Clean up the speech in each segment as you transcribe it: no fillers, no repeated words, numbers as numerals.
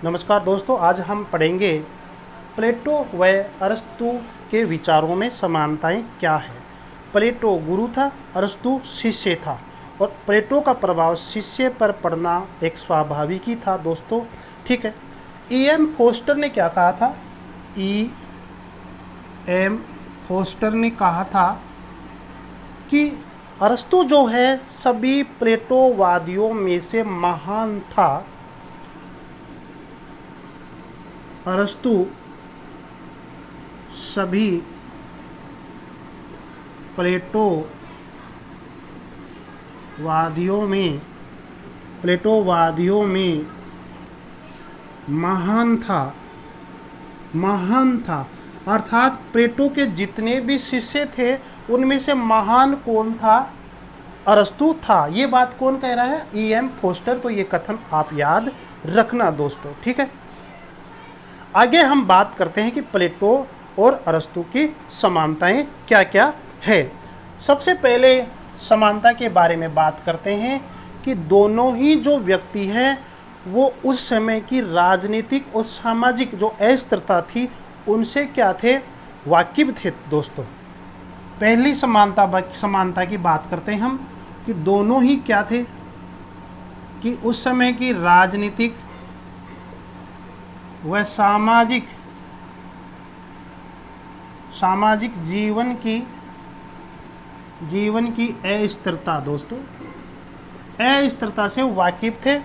नमस्कार दोस्तों, आज हम पढ़ेंगे प्लेटो व अरस्तु के विचारों में समानताएं क्या है। प्लेटो गुरु था, अरस्तु शिष्य था और प्लेटो का प्रभाव शिष्य पर पड़ना एक स्वाभाविक ही था दोस्तों। ठीक है। E.M. फोस्टर ने क्या कहा था? E.M. फोस्टर ने कहा था कि अरस्तु जो है सभी प्लेटोवादियों में से महान था। अरस्तु सभी प्लेटोवादियों में महान था। अर्थात प्लेटो के जितने भी शिष्य थे उनमें से महान कौन था? अरस्तु था। ये बात कौन कह रहा है? E.M. फोस्टर। तो ये कथन आप याद रखना दोस्तों। ठीक है। आगे हम बात करते हैं कि प्लेटो और अरस्तु की समानताएं क्या क्या है। सबसे पहले समानता के बारे में बात करते हैं कि दोनों ही जो व्यक्ति हैं वो उस समय की राजनीतिक और सामाजिक जो अस्थिरता थी उनसे क्या थे? वाकिफ थे दोस्तों। पहली समानता की बात करते हैं हम कि दोनों ही क्या थे कि उस समय की राजनीतिक वह सामाजिक जीवन की अस्थिरता दोस्तों, अस्थिरता से वाकिफ थे।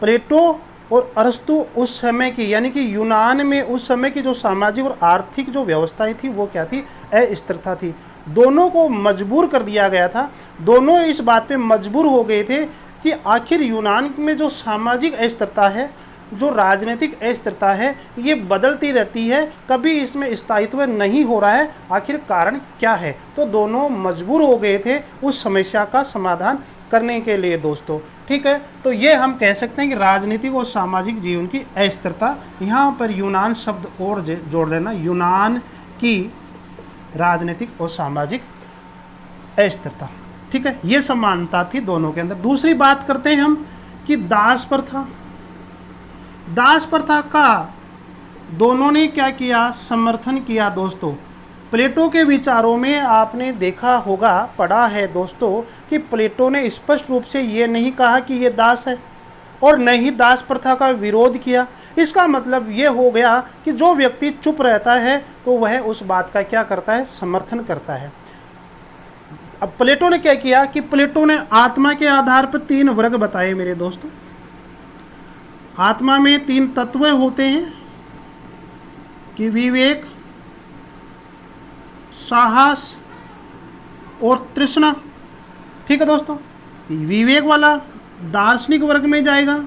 प्लेटो और अरस्तु उस समय की यानी कि यूनान में उस समय की जो सामाजिक और आर्थिक जो व्यवस्थाएं थी वो क्या थी? अस्थिरता थी। दोनों को मजबूर कर दिया गया था। दोनों इस बात पे मजबूर हो गए थे कि आखिर यूनान में जो सामाजिक अस्थिरता है, जो राजनीतिक अस्थिरता है, ये बदलती रहती है, कभी इसमें स्थायित्व नहीं हो रहा है। आखिर कारण क्या है? तो दोनों मजबूर हो गए थे उस समस्या का समाधान करने के लिए दोस्तों। ठीक है। तो ये हम कह सकते हैं कि राजनीतिक और सामाजिक जीवन की अस्थिरता। यहाँ पर यूनान शब्द और जोड़ देना, यूनान की राजनीतिक और सामाजिक अस्थिरता। ठीक है। ये समानता थी दोनों के अंदर। दूसरी बात करते हैं हम कि दास प्रथा का दोनों ने क्या किया? समर्थन किया दोस्तों। प्लेटो के विचारों में आपने देखा होगा, पढ़ा है दोस्तों कि प्लेटो ने स्पष्ट रूप से ये नहीं कहा कि ये दास है और न ही दास प्रथा का विरोध किया। इसका मतलब ये हो गया कि जो व्यक्ति चुप रहता है तो वह उस बात का क्या करता है? समर्थन करता है। अब प्लेटो ने क्या किया कि प्लेटो ने आत्मा के आधार पर 3 वर्ग बताए मेरे दोस्तों। आत्मा में 3 तत्व होते हैं कि विवेक, साहस और तृष्णा। ठीक है दोस्तों। विवेक वाला दार्शनिक वर्ग में जाएगा,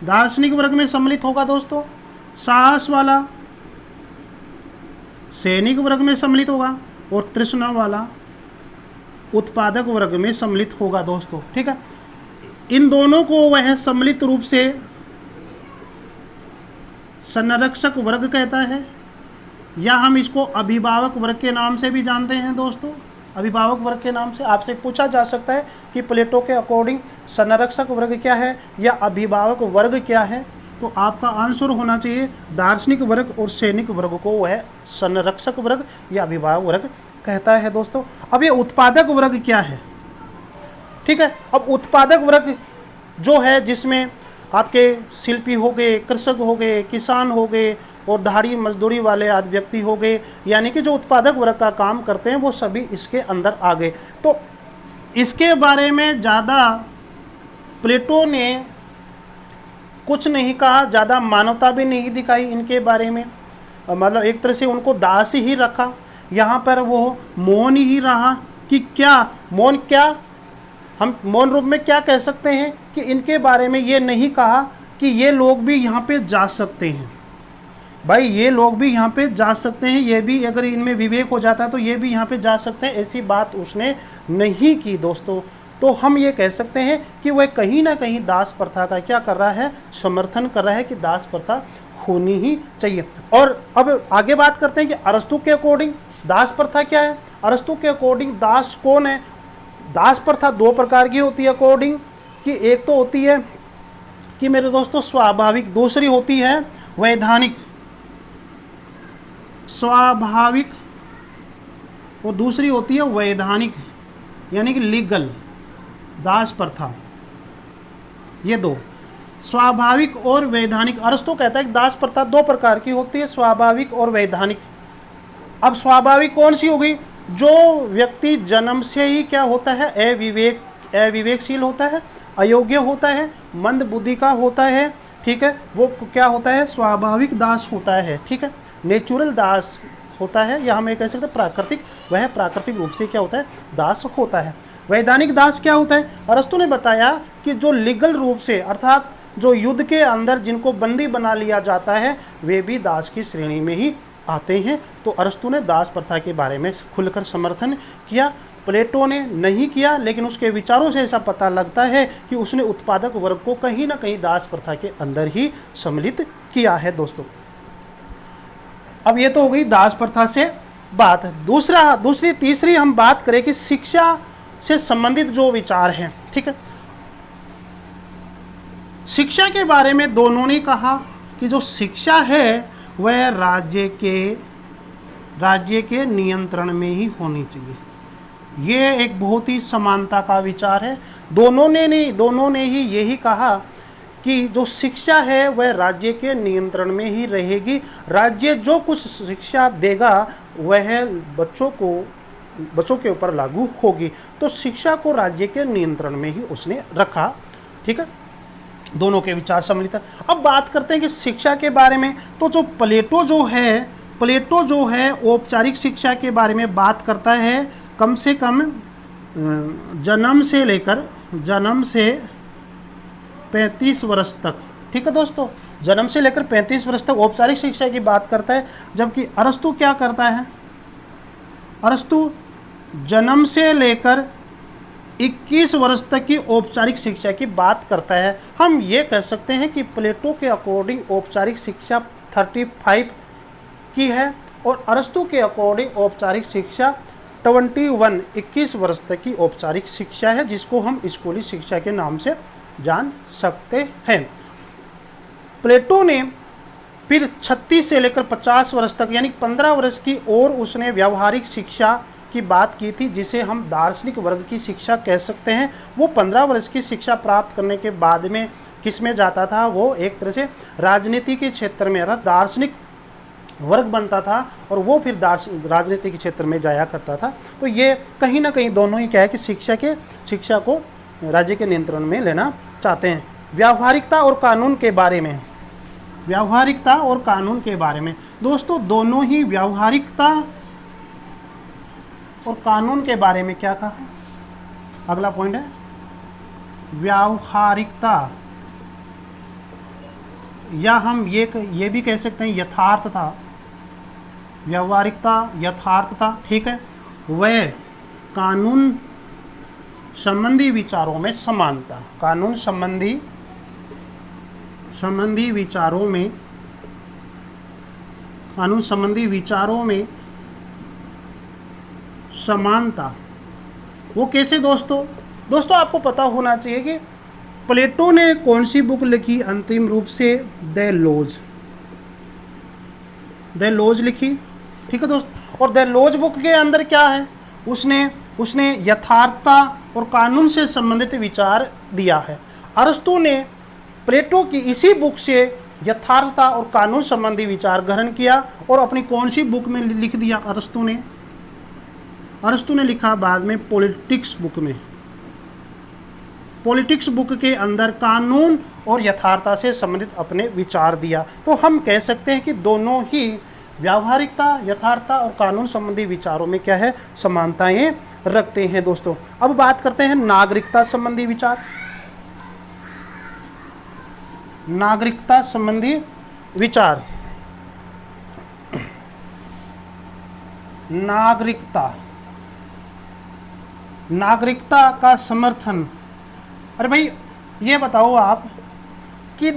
दार्शनिक वर्ग में सम्मिलित होगा दोस्तों। साहस वाला सैनिक वर्ग में सम्मिलित होगा और तृष्णा वाला उत्पादक वर्ग में सम्मिलित होगा दोस्तों। ठीक है। इन दोनों को वह सम्मिलित रूप से संरक्षक वर्ग कहता है, या हम इसको अभिभावक वर्ग के नाम से भी जानते हैं दोस्तों। अभिभावक वर्ग के नाम से आपसे पूछा जा सकता है कि प्लेटो के अकॉर्डिंग संरक्षक वर्ग क्या है या अभिभावक वर्ग क्या है, तो आपका आंसर होना चाहिए दार्शनिक वर्ग और सैनिक वर्ग को वह संरक्षक वर्ग या अभिभावक वर्ग कहता है दोस्तों। अब ये उत्पादक वर्ग क्या है? ठीक है। अब उत्पादक वर्ग जो है जिसमें आपके शिल्पी हो गए, कृषक हो गए, किसान हो गए और दिहाड़ी मजदूरी वाले आदि व्यक्ति हो गए, यानी कि जो उत्पादक वर्ग का काम करते हैं वो सभी इसके अंदर आ गए। तो इसके बारे में ज़्यादा प्लेटो ने कुछ नहीं कहा, ज़्यादा मानवता भी नहीं दिखाई इनके बारे में। मतलब एक तरह से उनको दास ही रखा। यहाँ पर वो मौन ही रहा कि क्या मौन, क्या हम मौन रूप में क्या कह सकते हैं कि इनके बारे में ये नहीं कहा कि ये लोग भी यहाँ पे जा सकते हैं। भाई ये लोग भी यहाँ पे जा सकते हैं, ये भी अगर इनमें विवेक हो जाता है तो ये भी यहाँ पे जा सकते हैं, ऐसी बात उसने नहीं की दोस्तों। तो हम ये कह सकते हैं कि वह कहीं ना कहीं दास प्रथा का क्या कर रहा है? समर्थन कर रहा है कि दास प्रथा होनी ही चाहिए। और अब आगे बात करते हैं कि अरस्तु के अकॉर्डिंग दास प्रथा क्या है। अरस्तु के अकॉर्डिंग दास कौन है? दास प्रथा 2 प्रकार की होती है अकॉर्डिंग कि एक तो होती है कि मेरे दोस्तों स्वाभाविक, दूसरी होती है वैधानिक, स्वाभाविक, और दूसरी होती है वैधानिक यानी कि लीगल दास प्रथा। ये दो, स्वाभाविक और वैधानिक। अरस्तु कहता है कि दास प्रथा दो प्रकार की होती है, स्वाभाविक और वैधानिक। अब स्वाभाविक कौन सी होगी? जो व्यक्ति जन्म से ही क्या होता है, अविवेकशील होता है, अयोग्य होता है, मंद बुद्धि का होता है, ठीक है, वो क्या होता है, स्वाभाविक दास होता है, ठीक है, नेचुरल दास होता है, या हम ये कह सकते हैं प्राकृतिक, वह प्राकृतिक रूप से क्या होता है, दास होता है। वैधानिक दास क्या होता है? अरस्तु ने बताया कि जो लीगल रूप से, अर्थात जो युद्ध के अंदर जिनको बंदी बना लिया जाता है, वे भी दास की श्रेणी में ही आते हैं। तो अरस्तु ने दास प्रथा के बारे में खुलकर समर्थन किया। प्लेटो ने नहीं किया, लेकिन उसके विचारों से ऐसा पता लगता है कि उसने उत्पादक वर्ग को कहीं ना कहीं दास प्रथा के अंदर ही सम्मिलित किया है दोस्तों। अब ये तो हो गई दास प्रथा से बात। तीसरी हम बात करें कि शिक्षा से संबंधित जो विचार हैं, ठीक है। शिक्षा के बारे में दोनों ने कहा कि जो शिक्षा है वह राज्य के नियंत्रण में ही होनी चाहिए। ये एक बहुत ही समानता का विचार है। दोनों ने ही यही कहा कि जो शिक्षा है वह राज्य के नियंत्रण में ही रहेगी। राज्य जो कुछ शिक्षा देगा वह बच्चों के ऊपर लागू होगी। तो शिक्षा को राज्य के नियंत्रण में ही उसने रखा, ठीक है। दोनों के विचार सम्मिलित है। अब बात करते हैं कि शिक्षा के बारे में। तो जो प्लेटो जो है औपचारिक शिक्षा के बारे में बात करता है, कम से कम जन्म से 35 वर्ष तक, ठीक है दोस्तों, जन्म से लेकर 35 वर्ष तक औपचारिक शिक्षा की बात करता है। जबकि अरस्तु क्या करता है? अरस्तु जन्म से लेकर 21 वर्ष तक की औपचारिक शिक्षा की बात करता है। हम ये कह सकते हैं कि प्लेटो के अकॉर्डिंग औपचारिक शिक्षा 35 की है और अरस्तु के अकॉर्डिंग औपचारिक शिक्षा 21 वर्ष तक की औपचारिक शिक्षा है, जिसको हम स्कूली शिक्षा के नाम से जान सकते हैं। प्लेटो ने फिर 36 से लेकर 50 वर्ष तक यानी 15 वर्ष की और उसने व्यावहारिक शिक्षा की बात की थी, जिसे हम दार्शनिक वर्ग की शिक्षा कह सकते हैं। वो 15 वर्ष की शिक्षा प्राप्त करने के बाद में किस में जाता था? वो एक तरह से राजनीति के क्षेत्र में, अर्थात दार्शनिक वर्ग बनता था और वो फिर राजनीति के क्षेत्र में जाया करता था। तो ये कहीं ना कहीं दोनों ही क्या है कि शिक्षा को राज्य के नियंत्रण में लेना चाहते हैं। व्यावहारिकता और कानून के बारे में दोस्तों, दोनों ही व्यावहारिकता और कानून के बारे में क्या कहा? अगला पॉइंट है व्यावहारिकता, या हम ये भी कह सकते हैं यथार्थता। व्यावहारिकता, यथार्थता, ठीक है। वह कानून संबंधी विचारों में समानता, कानून संबंधी विचारों में समानता। वो कैसे दोस्तों आपको पता होना चाहिए कि प्लेटो ने कौन सी बुक लिखी अंतिम रूप से? द लॉज लिखी, ठीक है दोस्त। और द लॉज बुक के अंदर क्या है? उसने यथार्थता और कानून से संबंधित विचार दिया है। अरस्तु ने प्लेटो की इसी बुक से यथार्थता और कानून संबंधी विचार ग्रहण किया और अपनी कौन सी बुक में लिख दिया? अरस्तु ने लिखा बाद में पॉलिटिक्स बुक के अंदर कानून और यथार्थता से संबंधित अपने विचार दिया। तो हम कह सकते हैं कि दोनों ही व्यावहारिकता, यथार्थता और कानून संबंधी विचारों में क्या है? समानताएं रखते हैं दोस्तों। अब बात करते हैं नागरिकता संबंधी विचार। नागरिकता संबंधी विचार, नागरिकता का समर्थन। अरे भाई ये बताओ आप कि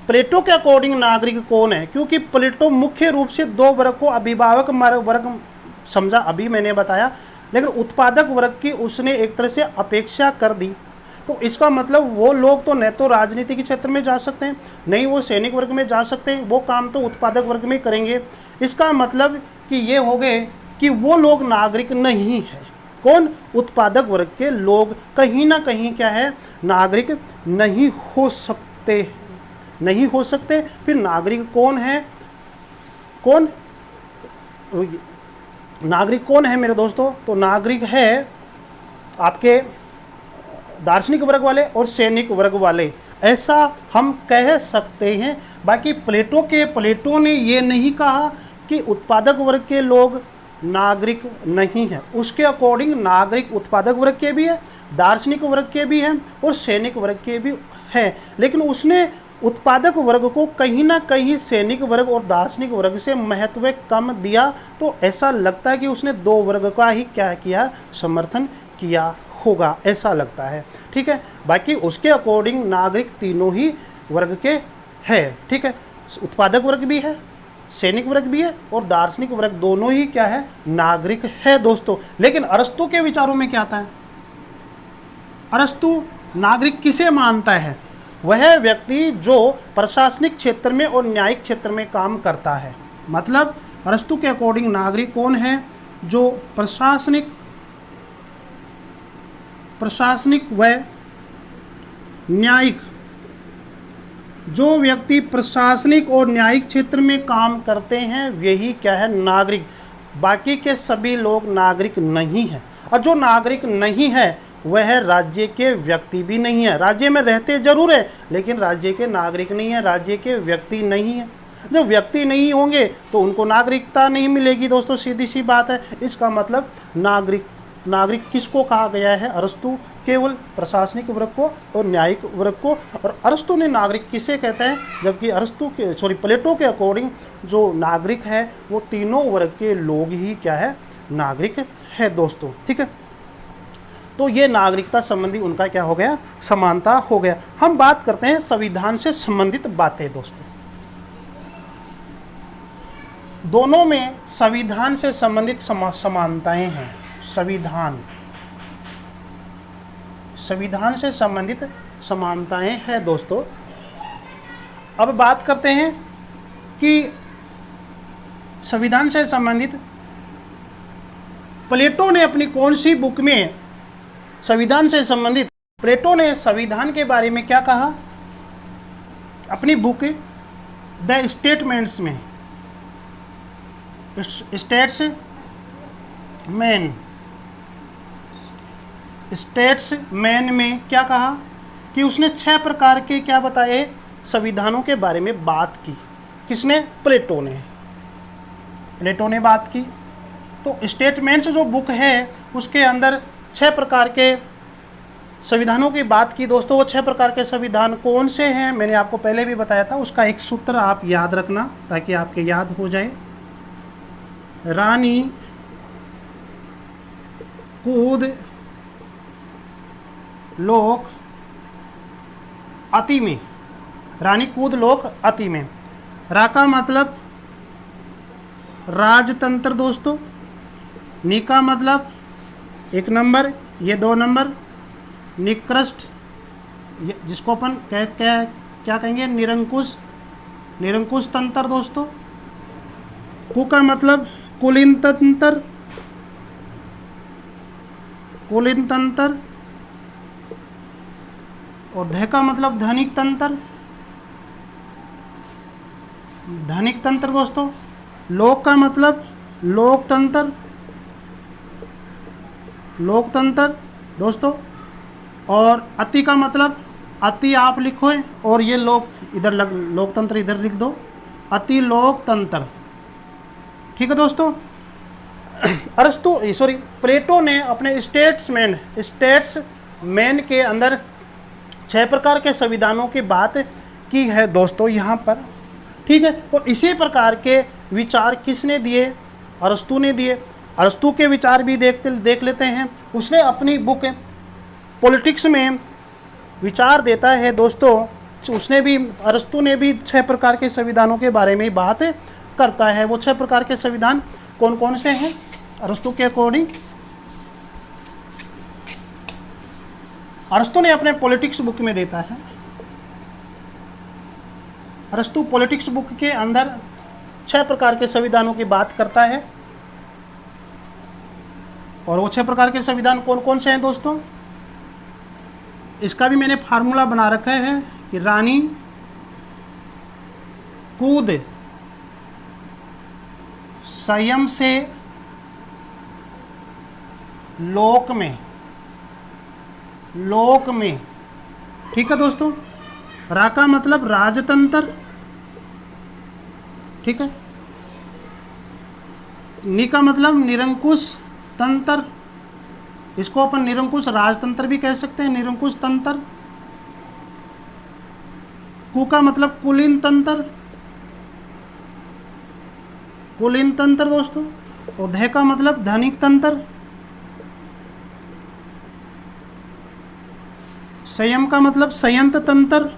प्लेटो के अकॉर्डिंग नागरिक कौन है? क्योंकि प्लेटो मुख्य रूप से दो वर्ग को अभिभावक वर्ग समझा, अभी मैंने बताया, लेकिन उत्पादक वर्ग की उसने एक तरह से अपेक्षा कर दी। तो इसका मतलब वो लोग तो न तो राजनीति के क्षेत्र में जा सकते हैं, नहीं वो सैनिक वर्ग में जा सकते हैं, वो काम तो उत्पादक वर्ग में करेंगे। इसका मतलब कि ये हो गए कि वो लोग नागरिक नहीं है। कौन? उत्पादक वर्ग के लोग कहीं ना कहीं क्या है, नागरिक नहीं हो सकते, नहीं हो सकते। फिर नागरिक कौन है? कौन नागरिक कौन है मेरे दोस्तों? तो नागरिक है आपके दार्शनिक वर्ग वाले और सैनिक वर्ग वाले, ऐसा हम कह सकते हैं। बाकी प्लेटो ने ये नहीं कहा कि उत्पादक वर्ग के लोग नागरिक नहीं है। उसके अकॉर्डिंग नागरिक उत्पादक वर्ग के भी है, दार्शनिक वर्ग के भी हैं और सैनिक वर्ग के भी हैं। लेकिन उसने उत्पादक वर्ग को कहीं ना कहीं सैनिक वर्ग और दार्शनिक वर्ग से महत्व कम दिया। तो ऐसा लगता है कि उसने दो वर्ग का ही क्या किया, समर्थन किया होगा, ऐसा लगता है। ठीक है, बाकी उसके अकॉर्डिंग नागरिक तीनों ही वर्ग के है। ठीक है, उत्पादक वर्ग भी है, सैनिक वर्ग भी है और दार्शनिक वर्ग, दोनों ही क्या है, नागरिक है दोस्तों। लेकिन अरस्तू के विचारों में क्या आता है? अरस्तू नागरिक किसे मानता है? वह व्यक्ति जो प्रशासनिक क्षेत्र में और न्यायिक क्षेत्र में काम करता है। मतलब अरस्तू के अकॉर्डिंग नागरिक कौन है? जो प्रशासनिक व न्यायिक, जो व्यक्ति प्रशासनिक और न्यायिक क्षेत्र में काम करते हैं वही क्या है, नागरिक। बाकी के सभी लोग नागरिक नहीं हैं। और जो नागरिक नहीं है वह राज्य के व्यक्ति भी नहीं है। राज्य में रहते जरूर है लेकिन राज्य के नागरिक नहीं है, राज्य के व्यक्ति नहीं है। जब व्यक्ति नहीं होंगे तो उनको नागरिकता नहीं मिलेगी दोस्तों, सीधी सी बात है। इसका मतलब नागरिक किसको कहा गया है? अरस्तू केवल प्रशासनिक वर्ग को और न्यायिक वर्ग को। और अरस्तू ने नागरिक किसे कहते हैं? जबकि प्लेटो के अकॉर्डिंग जो नागरिक है वो तीनों वर्ग के लोग ही क्या है, नागरिक है दोस्तों। ठीक है, तो ये नागरिकता संबंधी उनका क्या हो गया, समानता हो गया। हम बात करते हैं संविधान से संबंधित बातें दोस्तों। दोनों में संविधान से संबंधित समानताएं हैं। संविधान से संबंधित समानताएं हैं दोस्तों। अब बात करते हैं कि संविधान से संबंधित प्लेटो ने अपनी कौन सी बुक में संविधान से संबंधित, प्लेटो ने संविधान के बारे में क्या कहा अपनी बुक द स्टेटमेंट्स में, स्टेट्समैन में क्या कहा कि उसने 6 प्रकार के क्या बताए, संविधानों के बारे में बात की। किसने? प्लेटो ने बात की। तो स्टेटमेंट्स जो बुक है उसके अंदर 6 प्रकार के संविधानों की बात की दोस्तों। वो 6 प्रकार के संविधान कौन से हैं मैंने आपको पहले भी बताया था। उसका एक सूत्र आप याद रखना ताकि आपके याद हो जाए। रानी कूद लोक अति में, रानी कूद लोक अति में, रा का मतलब राजतंत्र दोस्तों, नी का मतलब 1 नंबर, ये 2 नंबर, निकृष्ट जिसको अपन क्या कहेंगे, निरंकुश तंत्र दोस्तों। कु का मतलब कुलीन तंत्र और ध का मतलब धनिक तंत्र दोस्तों। लोक का मतलब लोकतंत्र दोस्तों। और अति का मतलब, अति आप लिखो और ये लोकतंत्र इधर लिख दो, अति लोकतंत्र। ठीक है दोस्तों। प्लेटो ने अपने स्टेट्समैन के अंदर 6 प्रकार के संविधानों की बात की है दोस्तों यहाँ पर। ठीक है, और इसी प्रकार के विचार किसने दिए? अरस्तू ने दिए। अरस्तू के विचार भी देख लेते हैं। उसने अपनी बुक पॉलिटिक्स में विचार देता है दोस्तों। अरस्तू ने भी 6 प्रकार के संविधानों के बारे में बात करता है। वो 6 प्रकार के संविधान कौन कौन से हैं अरस्तू के अकॉर्डिंग? अरस्तु ने अपने पॉलिटिक्स बुक में देता है, अरस्तु पॉलिटिक्स बुक के अंदर 6 प्रकार के संविधानों की बात करता है। और वो 6 प्रकार के संविधान कौन कौन से हैं दोस्तों? इसका भी मैंने फार्मूला बना रखा है कि रानी कूद संयम से लोक में, ठीक है दोस्तों। रा का मतलब राजतंत्र, ठीक है। नि का मतलब निरंकुश तंत्र, इसको अपन निरंकुश राजतंत्र भी कह सकते हैं, निरंकुश तंत्र। कु का मतलब कुलीन तंत्र, कुलीन तंत्र दोस्तों। और ध का मतलब धनिक तंत्र। संयम का मतलब संयंत्र तंत्र,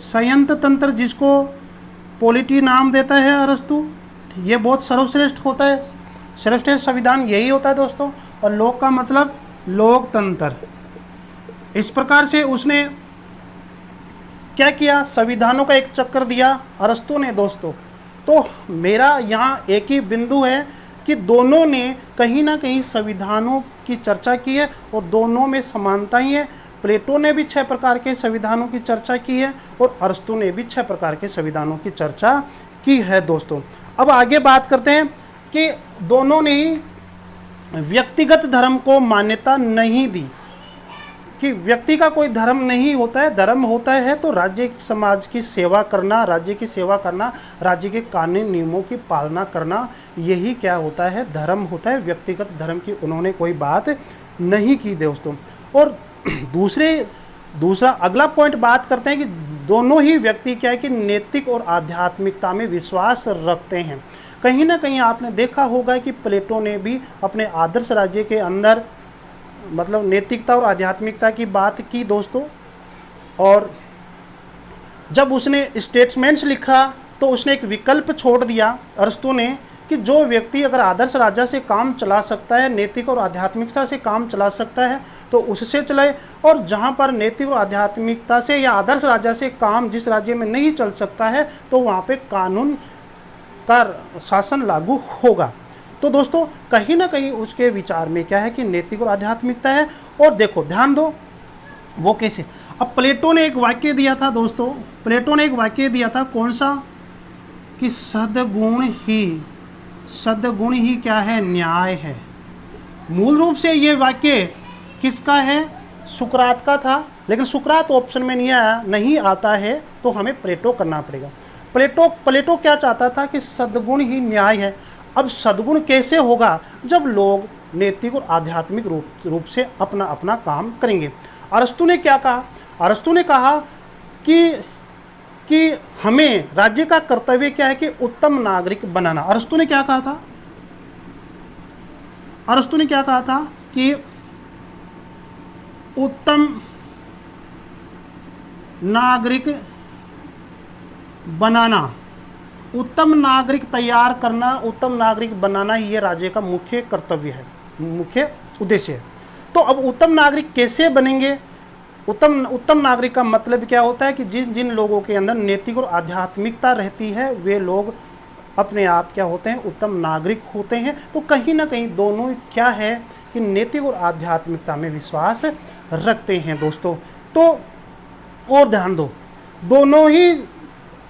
संयंत्र तंत्र जिसको पॉलिटी नाम देता है अरस्तु। ये बहुत सर्वश्रेष्ठ होता है, सर्वश्रेष्ठ संविधान यही होता है दोस्तों। और लोक का मतलब लोकतंत्र। इस प्रकार से उसने क्या किया, संविधानों का एक चक्कर दिया अरस्तु ने दोस्तों। तो मेरा यहाँ एक ही बिंदु है कि दोनों ने कहीं ना कहीं संविधानों की चर्चा की है और दोनों में समानता ही है। प्लेटो ने भी 6 प्रकार के संविधानों की चर्चा की है और अरस्तु ने भी 6 प्रकार के संविधानों की चर्चा की है दोस्तों। अब आगे बात करते हैं कि दोनों ने ही व्यक्तिगत धर्म को मान्यता नहीं दी, कि व्यक्ति का कोई धर्म नहीं होता है। धर्म होता है तो राज्य समाज की सेवा करना, राज्य की सेवा करना, राज्य के कानून नियमों की पालना करना, यही क्या होता है, धर्म होता है। व्यक्तिगत धर्म की उन्होंने कोई बात नहीं की दोस्तों। और दूसरा अगला पॉइंट बात करते हैं कि दोनों ही व्यक्ति क्या है कि नैतिक और आध्यात्मिकता में विश्वास रखते हैं। कहीं ना कहीं आपने देखा होगा कि प्लेटो ने भी अपने आदर्श राज्य के अंदर मतलब नैतिकता और आध्यात्मिकता की बात की दोस्तों। और जब उसने स्टेटमेंट्स लिखा तो उसने एक विकल्प छोड़ दिया अरस्तु ने कि जो व्यक्ति अगर आदर्श राजा से काम चला सकता है, नैतिक और आध्यात्मिकता से काम चला सकता है तो उससे चलाए। और जहाँ पर नैतिक और आध्यात्मिकता से या आदर्श राजा से काम जिस राज्य में नहीं चल सकता है तो वहाँ पे कानून का शासन लागू होगा। तो दोस्तों कहीं ना कहीं उसके विचार में क्या है कि नैतिक और आध्यात्मिकता है। और देखो ध्यान दो वो कैसे। अब प्लेटो ने एक वाक्य दिया था दोस्तों, प्लेटो ने एक वाक्य दिया था, कौन सा, कि सद्गुण ही क्या है, न्याय है। मूल रूप से ये वाक्य किसका है, सुकरात का था, लेकिन सुकरात ऑप्शन में नहीं आता है तो हमें प्लेटो करना पड़ेगा। प्लेटो क्या चाहता था कि सद्गुण ही न्याय है। अब सद्गुण कैसे होगा, जब लोग नैतिक और आध्यात्मिक रूप से अपना अपना काम करेंगे। अरस्तु ने क्या कहा, अरस्तु ने कहा कि हमें राज्य का कर्तव्य क्या है कि उत्तम नागरिक बनाना। अरस्तु ने क्या कहा था, अरस्तु ने क्या कहा था कि उत्तम नागरिक बनाना, उत्तम नागरिक तैयार करना, उत्तम नागरिक बनाना ही ये राज्य का मुख्य कर्तव्य है, मुख्य उद्देश्य है। तो अब उत्तम नागरिक कैसे बनेंगे, उत्तम नागरिक का मतलब क्या होता है कि जिन लोगों के अंदर नैतिक और आध्यात्मिकता रहती है वे लोग अपने आप क्या होते हैं, उत्तम नागरिक होते हैं। तो कहीं ना कहीं दोनों क्या है कि नैतिक और आध्यात्मिकता में विश्वास रखते हैं दोस्तों। तो और ध्यान दो, दोनों ही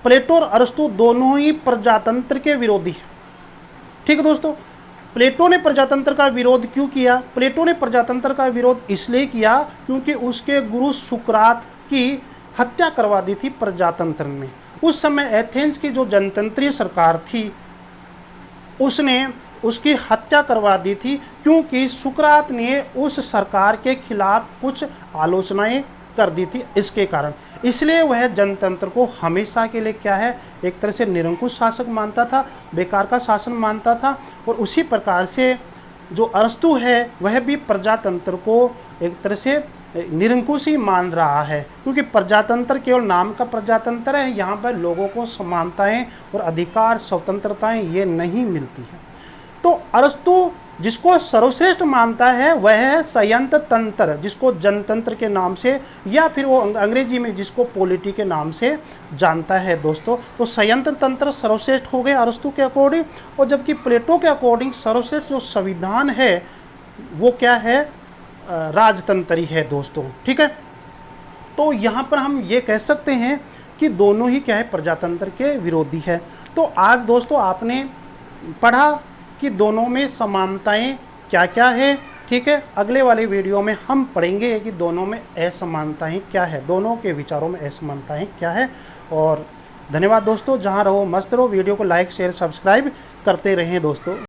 प्लेटो और अरस्तु दोनों ही प्रजातंत्र के विरोधी हैं, ठीक है दोस्तों। प्लेटो ने प्रजातंत्र का विरोध क्यों किया, प्लेटो ने प्रजातंत्र का विरोध इसलिए किया क्योंकि उसके गुरु सुकरात की हत्या करवा दी थी प्रजातंत्र ने। उस समय एथेंस की जो जनतंत्रीय सरकार थी उसने उसकी हत्या करवा दी थी क्योंकि सुकरात ने उस सरकार के खिलाफ कुछ आलोचनाएं कर दी थी इसके कारण। इसलिए वह जनतंत्र को हमेशा के लिए क्या है, एक तरह से निरंकुश शासक मानता था, बेकार का शासन मानता था। और उसी प्रकार से जो अरस्तु है वह भी प्रजातंत्र को एक तरह से निरंकुश ही मान रहा है, क्योंकि प्रजातंत्र केवल नाम का प्रजातंत्र है, यहाँ पर लोगों को समानताएं और अधिकार स्वतंत्रताएं ये नहीं मिलती हैं। तो अरस्तु जिसको सर्वश्रेष्ठ मानता है वह है संयंत्र तंत्र, जिसको जनतंत्र के नाम से या फिर वो अंग्रेजी में जिसको पॉलिटी के नाम से जानता है दोस्तों। तो संयंत्र तंत्र सर्वश्रेष्ठ हो गए अरस्तु के अकॉर्डिंग, और जबकि प्लेटो के अकॉर्डिंग सर्वश्रेष्ठ जो संविधान है वो क्या है, राजतंत्र ही है दोस्तों। ठीक है, तो यहाँ पर हम ये कह सकते हैं कि दोनों ही क्या है, प्रजातंत्र के विरोधी है। तो आज दोस्तों आपने पढ़ा कि दोनों में समानताएं क्या क्या है। ठीक है, अगले वाले वीडियो में हम पढ़ेंगे कि दोनों में असमानताएं क्या है, दोनों के विचारों में असमानताएं क्या है। और धन्यवाद दोस्तों, जहां रहो मस्त रहो। वीडियो को लाइक शेयर सब्सक्राइब करते रहें दोस्तों।